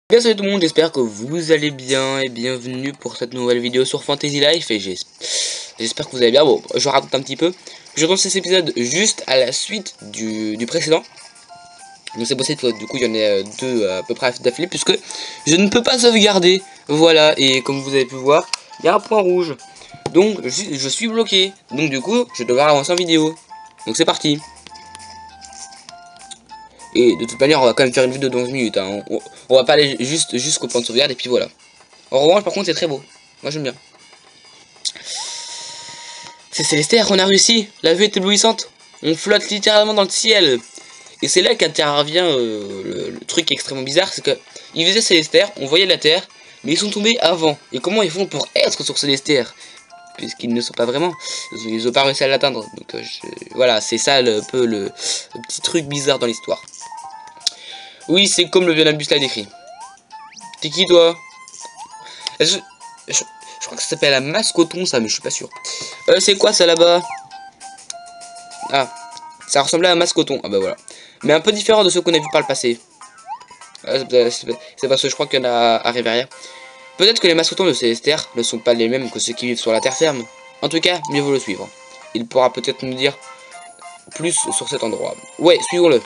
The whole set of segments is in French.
Bien salut tout le monde, j'espère que vous allez bien et bienvenue pour cette nouvelle vidéo sur Fantasy Life et j'espère que vous allez bien. Bon, je raconte un petit peu. Je lance cet épisode juste à la suite du précédent. Donc c'est possible que du coup il y en ait deux à peu près d'affilée puisque je ne peux pas sauvegarder. Voilà, et comme vous avez pu voir, il y a un point rouge. Donc je suis bloqué. Donc du coup je devrais avancer en vidéo. Donc c'est parti. Et de toute manière on va quand même faire une vidéo de 11 minutes hein. On va pas aller juste jusqu'au point de sauvegarde et puis voilà. En revanche par contre c'est très beau. Moi j'aime bien. C'est Célestaire, on a réussi. La vue est éblouissante. On flotte littéralement dans le ciel. Et c'est là qu'intervient le truc extrêmement bizarre. C'est que ils faisaient Célestaire, on voyait la Terre, mais ils sont tombés avant. Et comment ils font pour être sur Célestaire? Puisqu'ils ne sont pas vraiment. Ils n'ont pas réussi à l'atteindre. Donc voilà, c'est ça le petit truc bizarre dans l'histoire. Oui, c'est comme le Vionabus l'a décrit. T'es qui toi? Je crois que ça s'appelle la masse coton ça, mais je suis pas sûr. C'est quoi ça là-bas? Ah, ça ressemblait à un masse coton. Ah bah voilà. Mais un peu différent de ceux qu'on a vu par le passé. C'est parce que je crois qu'il y en a à Réveria. Peut-être que les mascotons de Célestaire ne sont pas les mêmes que ceux qui vivent sur la terre ferme. En tout cas, mieux vaut le suivre. Il pourra peut-être nous dire plus sur cet endroit. Ouais, suivons-le.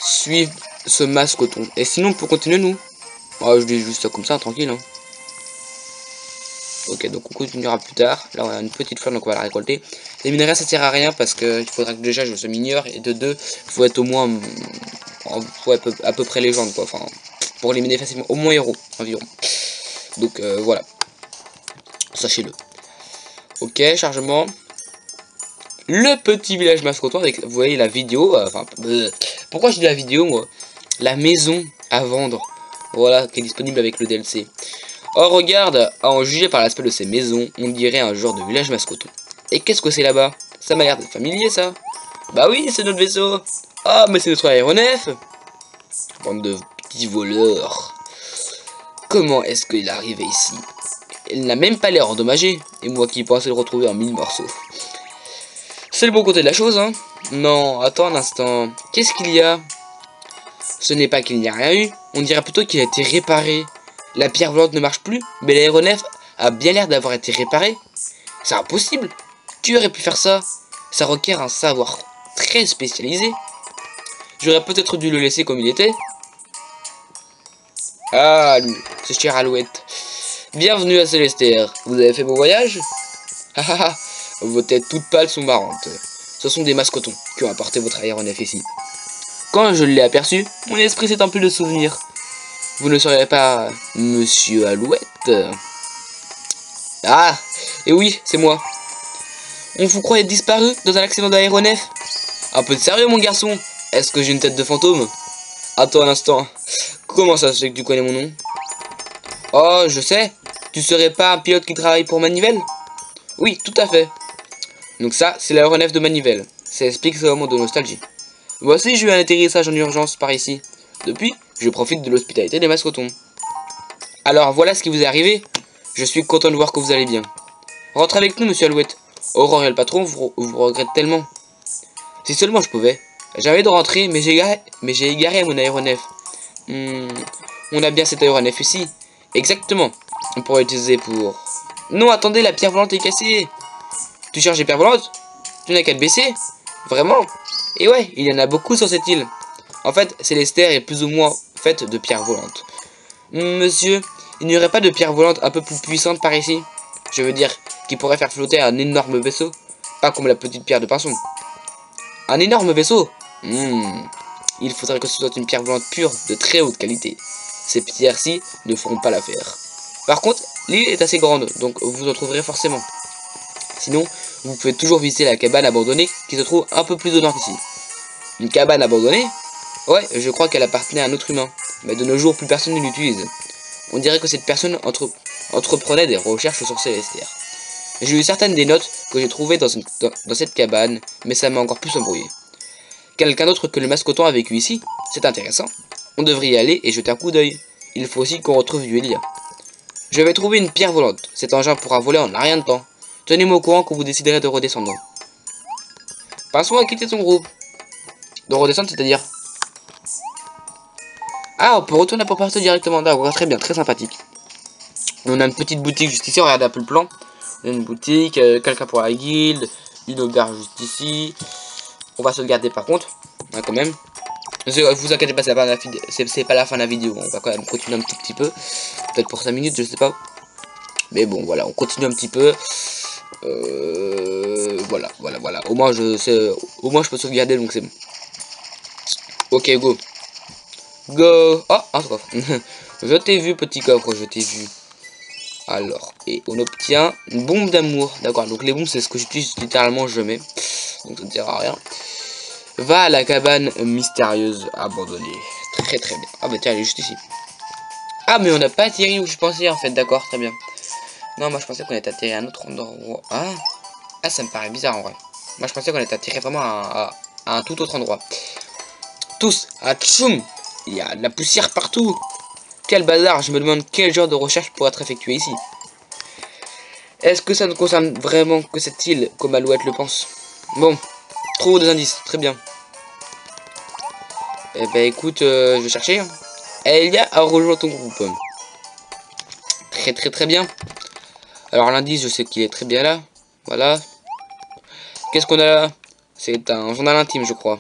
Suivre ce mascoton. Et sinon, pour continuer, nous. Oh, je dis juste ça comme ça, tranquille. Hein. Ok, donc on continuera plus tard. Là, on a une petite fleur, donc on va la récolter. Les minerais, ça sert à rien parce que il faudra que déjà je sois mineur. Et de deux, il faut être au moins à peu près légende, quoi. Enfin, pour éliminer facilement, au moins héros environ. Donc voilà. Sachez-le. Ok, chargement. Le petit village mascoton avec, vous voyez la vidéo. Pourquoi je dis la vidéo, moi? La maison à vendre. Voilà, qui est disponible avec le DLC. Oh regarde, à en juger par l'aspect de ces maisons, on dirait un genre de village mascoton. Et qu'est-ce que c'est là-bas? Ça m'a l'air d'être familier ça. Bah oui, c'est notre vaisseau. Ah mais c'est notre aéronef. Bande de petits voleurs. Comment est-ce qu'il est arrivé ici? Il n'a même pas l'air endommagé. Et moi qui pensais le retrouver en 1000 morceaux. C'est le bon côté de la chose hein. Non, attends un instant. Qu'est-ce qu'il y a? Ce n'est pas qu'il n'y a rien eu. On dirait plutôt qu'il a été réparé. La pierre volante ne marche plus, mais l'aéronef a bien l'air d'avoir été réparé. C'est impossible. Qui aurait pu faire ça? Ça requiert un savoir très spécialisé. J'aurais peut-être dû le laisser comme il était. Ah, ce cher Alouette. Bienvenue à Célestaire. Vous avez fait beau voyage? Hahaha, vos têtes toutes pâles sont marrantes. Ce sont des mascotons qui ont apporté votre aéronef ici. Quand je l'ai aperçu, mon esprit s'est empli de souvenirs. Vous ne seriez pas Monsieur Alouette? Ah, et oui, c'est moi. On vous croyait disparu dans un accident d'aéronef? Un peu de sérieux, mon garçon. Est-ce que j'ai une tête de fantôme? Attends un instant. Comment ça se fait que tu connais mon nom? Oh, je sais. Tu serais pas un pilote qui travaille pour Manivelle? Oui, tout à fait. Donc ça, c'est l'aéronef de Manivelle. Ça explique ce moment de nostalgie. Moi aussi, j'ai eu un atterrissage en urgence par ici. Depuis, je profite de l'hospitalité des mascotons. Alors voilà ce qui vous est arrivé. Je suis content de voir que vous allez bien. Rentrez avec nous, monsieur Alouette. Aurore et le patron vous regrettent tellement. Si seulement je pouvais. J'avais de rentrer, mais j'ai égaré mon aéronef. On a bien cet aéronef ici. Exactement. On pourrait l'utiliser pour... Non, attendez, la pierre volante est cassée. Tu cherches des pierres volantes? Tu n'as qu'à te baisser. Vraiment? Et ouais, il y en a beaucoup sur cette île. En fait, Célestaire est plus ou moins faite de pierres volantes. Monsieur, il n'y aurait pas de pierre volante un peu plus puissante par ici? Je veux dire, qui pourrait faire flotter un énorme vaisseau? Pas comme la petite pierre de pinson. Un énorme vaisseau? Il faudrait que ce soit une pierre volante pure, de très haute qualité. Ces pierres-ci ne feront pas l'affaire. Par contre, l'île est assez grande, donc vous en trouverez forcément. Sinon, vous pouvez toujours visiter la cabane abandonnée qui se trouve un peu plus au nord d'ici. Une cabane abandonnée? Ouais, je crois qu'elle appartenait à un autre humain. Mais de nos jours, plus personne ne l'utilise. On dirait que cette personne entreprenait des recherches sur Célestaire. J'ai eu certaines des notes que j'ai trouvées dans cette cabane, mais ça m'a encore plus embrouillé. Quelqu'un d'autre que le mascoton a vécu ici? C'est intéressant. On devrait y aller et jeter un coup d'œil. Il faut aussi qu'on retrouve Yuelia. Je vais trouver une pierre volante. Cet engin pourra voler en un rien de temps. Tenez-moi au courant quand vous déciderez de redescendre. Pinson a quitté son groupe. De redescendre, c'est-à-dire... Ah, on peut retourner pour partir directement. D'accord, très bien, très sympathique. On a une petite boutique juste ici, regardez un peu le plan. On a une boutique, quelqu'un pour la guilde, une auberge juste ici. On va sauvegarder par contre, hein, quand même. Vous inquiétez pas, c'est pas la fin de la vidéo. On va quand même continuer un tout petit peu. Peut-être pour 5 minutes, je sais pas. Mais bon, voilà, on continue un petit peu. Voilà. Au moins, je peux sauvegarder, donc c'est bon. Ok, go. Go. Oh, un coffre. Je t'ai vu, petit coffre, je t'ai vu. Alors, et on obtient une bombe d'amour. D'accord, donc les bombes, c'est ce que j'utilise littéralement jamais. Donc ça ne sert à rien. Va à la cabane mystérieuse abandonnée. Très très bien. Ah bah tiens, elle est juste ici. Ah, mais on n'a pas atterri où je pensais en fait. D'accord, très bien. Non, moi je pensais qu'on était atterri à un autre endroit. Ah, ça me paraît bizarre en vrai. Moi je pensais qu'on était atterri vraiment à un tout autre endroit. Tous, à tchoum. Il y a de la poussière partout. Quel bazar, je me demande quel genre de recherche pourrait être effectué ici. Est-ce que ça ne concerne vraiment que cette île, comme Alouette le pense? Bon, trouve des indices, très bien. Eh ben écoute, je vais chercher. Hein. Elia a rejoint ton groupe. Très très très bien. Alors l'indice, je sais qu'il est très bien là. Voilà. Qu'est-ce qu'on a là? C'est un journal intime, je crois.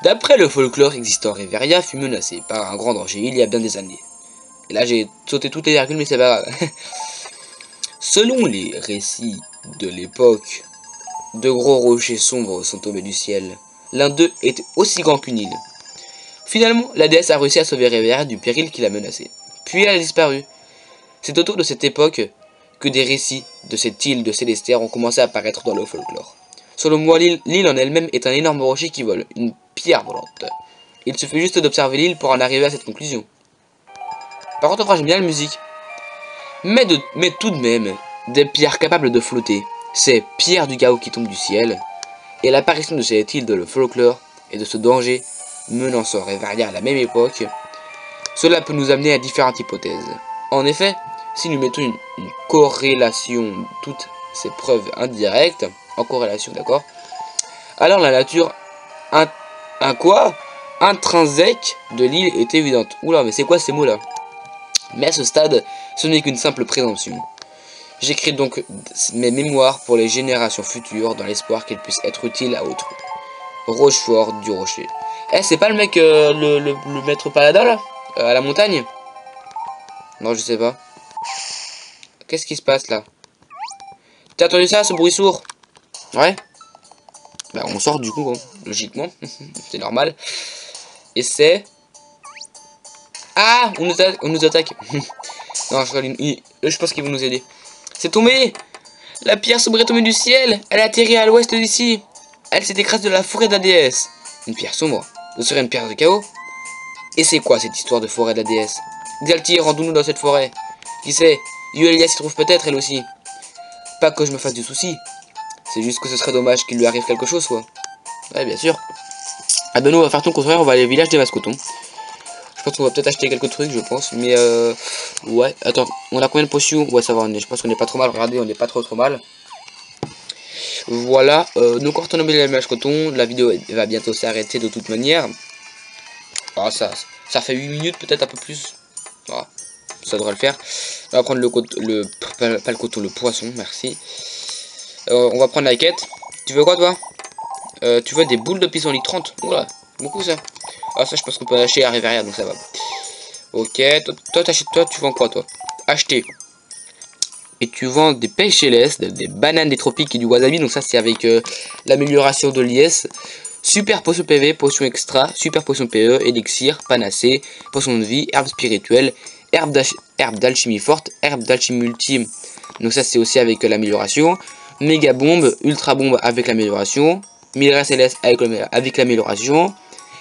D'après le folklore existant, Reveria fut menacée par un grand danger il y a bien des années. Et là, j'ai sauté toutes les virgules, mais c'est pas grave. Selon les récits de l'époque, de gros rochers sombres sont tombés du ciel. L'un d'eux était aussi grand qu'une île. Finalement, la déesse a réussi à sauver Reveria du péril qui la menaçait. Puis elle a disparu. C'est autour de cette époque que des récits de cette île de Célestère ont commencé à apparaître dans le folklore. Selon moi, l'île en elle-même est un énorme rocher qui vole, une pierre volante. Il suffit juste d'observer l'île pour en arriver à cette conclusion. Par contre, j'aime bien la musique. Mais tout de même, des pierres capables de flotter, ces pierres du chaos qui tombent du ciel, et l'apparition de cette île de le folklore et de ce danger menaçant Reveria à la même époque, cela peut nous amener à différentes hypothèses. En effet, si nous mettons une corrélation, toutes ces preuves indirectes, en corrélation, d'accord, alors la nature intrinsèque de l'île est évidente. Oula, mais c'est quoi ces mots-là? Mais à ce stade, ce n'est qu'une simple présomption. J'écris donc mes mémoires pour les générations futures dans l'espoir qu'elles puissent être utiles à autrui. Rochefort du Rocher. Eh, c'est pas le mec, le maître paladin là à la montagne? Non, je sais pas. Qu'est-ce qui se passe là? T'as entendu ça, ce bruit sourd? Ouais. Bah, on sort du coup, hein, logiquement. C'est normal. Et c'est... Ah, on nous attaque. Non, je pense qu'ils vont nous aider. C'est tombé. La pierre sombre est tombée du ciel. Elle a atterri à l'ouest d'ici. Elle s'est écrasée de la forêt de la déesse. Une pierre sombre. Ce serait une pierre de chaos. Et c'est quoi cette histoire de forêt de la déesse? Galtier, rendons-nous dans cette forêt. Qui sait, Yuelia s'y trouve peut-être elle aussi. Pas que je me fasse du souci. C'est juste que ce serait dommage qu'il lui arrive quelque chose, quoi. Ouais, bien sûr. Ah ben nous, on va faire tout le contraire, on va aller au village des mascotons. Je pense qu'on va peut-être acheter quelques trucs, je pense. Mais ouais, attends, on a combien de potions? Ouais, ça va, je pense qu'on n'est pas trop mal. Regardez, on n'est pas trop mal. Voilà, donc on retourne au village coton. La vidéo va bientôt s'arrêter de toute manière. Ah, ça fait 8 minutes, peut-être un peu plus. Voilà, ça devrait le faire. On va prendre pas le coton, le poisson, merci. On va prendre la quête. Tu veux quoi, toi? Tu veux des boules de pissenlit 30. Voilà, beaucoup ça. Ah, ça, je pense qu'on peut acheter à Reveria, donc ça va. Ok, toi, t'achètes, toi, tu vends quoi, toi? Acheter. Et tu vends des pêches célestes, des bananes des tropiques et du wasabi. Donc ça, c'est avec l'amélioration de l'IS. Super potion PV, potion extra, super potion PE, élixir, panacée, potion de vie, herbe spirituelle, herbe d'alchimie forte, herbe d'alchimie ultime. Donc ça, c'est aussi avec l'amélioration. Méga bombe, ultra bombe avec l'amélioration. Minerai céleste avec l'amélioration.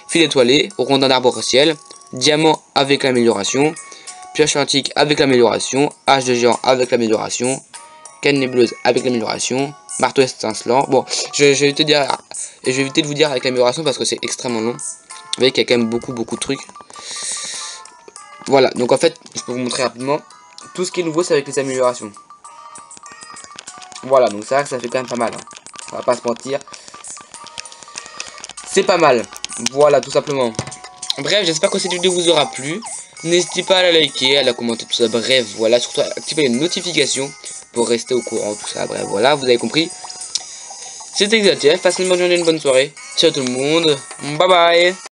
Fil étoilé, rondin d'arbre-ciel. Diamant avec l'amélioration. Pioche antique avec l'amélioration. Hache de géant avec l'amélioration. Canne nébuleuse avec l'amélioration. Marteau étincelant. Bon, je vais te dire. Et je vais éviter de vous dire avec l'amélioration parce que c'est extrêmement long. Vous voyez qu'il y a quand même beaucoup de trucs. Voilà, donc en fait, je peux vous montrer rapidement. Tout ce qui est nouveau, c'est avec les améliorations. Voilà, donc c'est vrai que ça fait quand même pas mal. Hein. On va pas se mentir. c'est pas mal. Voilà, tout simplement. Bref, j'espère que cette vidéo vous aura plu. N'hésitez pas à la liker, à la commenter, tout ça. Bref, voilà, surtout activez les notifications pour rester au courant, tout ça. Bref, voilà, vous avez compris. C'était Xatief, passez une bonne journée, une bonne soirée. Ciao tout le monde, bye bye.